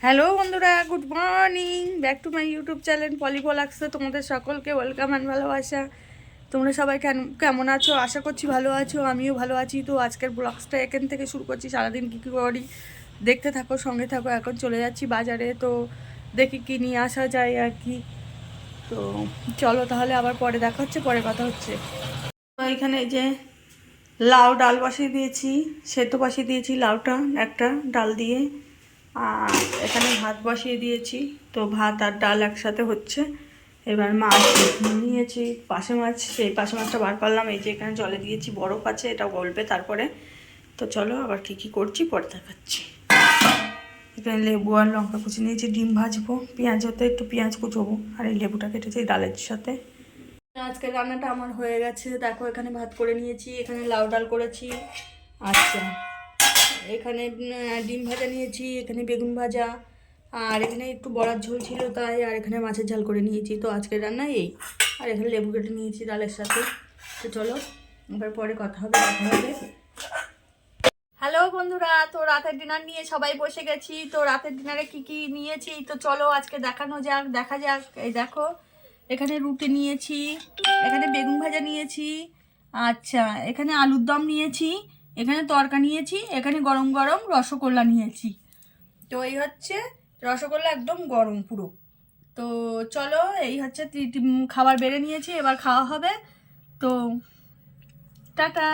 Hello বন্ধুরা, good morning, back to my YouTube channel পলিপলাক্সে তোমাদের সকলকে ওয়েলকাম অ্যান্ড ভালোবাসা। তোমরা সবাই কেমন আছো? আশা করছি ভালো আছো, আমিও ভালো আছি। তো আজকের ব্লগসটা এখান থেকে শুরু করছি। সারাদিন কী কী করি দেখতে থাকো, সঙ্গে থাকো। এখন চলে যাচ্ছি বাজারে, তো দেখি কী নিয়ে আসা যায় আর কি। তো চলো তাহলে, আবার পরে দেখা হচ্ছে, পরে কথা হচ্ছে। তো এখানে এই যে লাউ ডাল বসিয়ে দিয়েছি, সেদ্ধ বসিয়ে দিয়েছি লাউটা একটা ডাল দিয়ে। আর এখানে ভাত বসিয়ে দিয়েছি, তো ভাত আর ডাল একসাথে হচ্ছে। এবার মাছ নিয়েছি, পাশে মাছ, সেই পাশে মাছটা বার করলাম। এই যে এখানে জলে দিয়েছি, বরফ আছে, এটা গলবে তারপরে। তো চলো আবার কী কী করছি পরে দেখাচ্ছি। এখানে লেবু আর লঙ্কা কুচি নিয়েছি, ডিম ভাজবো, পেঁয়াজ হতে একটু পেঁয়াজ কুচবো, আর এই লেবুটা কেটেছি ডালের সাথে। আজকে রান্নাটা আমার হয়ে গেছে, দেখো এখানে ভাত করে নিয়েছি, এখানে লাউ ডাল করেছি। আচ্ছা, এখানে ডিম ভাজা নিয়েছি, এখানে বেগুন ভাজা, আর এখানে একটু বড়ার ঝোল ছিল তাই, আর এখানে মাছের ঝাল করে নিয়েছি। তো আজকের রান্না এই। আর এখানে লেবু কেটে নিয়েছি ডালের সাথে। তো চলো এবার পরে কথা হবে, দেখা হবে। হ্যালো বন্ধুরা, তো রাতের ডিনার নিয়ে সবাই বসে গেছি। তো রাতের ডিনারে কি কি নিয়েছি তো চলো আজকে দেখানো যাক, দেখা যাক। এই দেখো এখানে রুটি নিয়েছি, এখানে বেগুন ভাজা নিয়েছি, আচ্ছা এখানে আলুর দম নিয়েছি, এখানে তরকা নিয়েছি, এখানে গরম গরম রসগোল্লা নিয়েছি। তো এই হচ্ছে রসগোল্লা, একদম গরম পুরো। তো চলো, এই হচ্ছে খাবার বেড়ে নিয়েছি, এবার খাওয়া হবে। তো টাটা।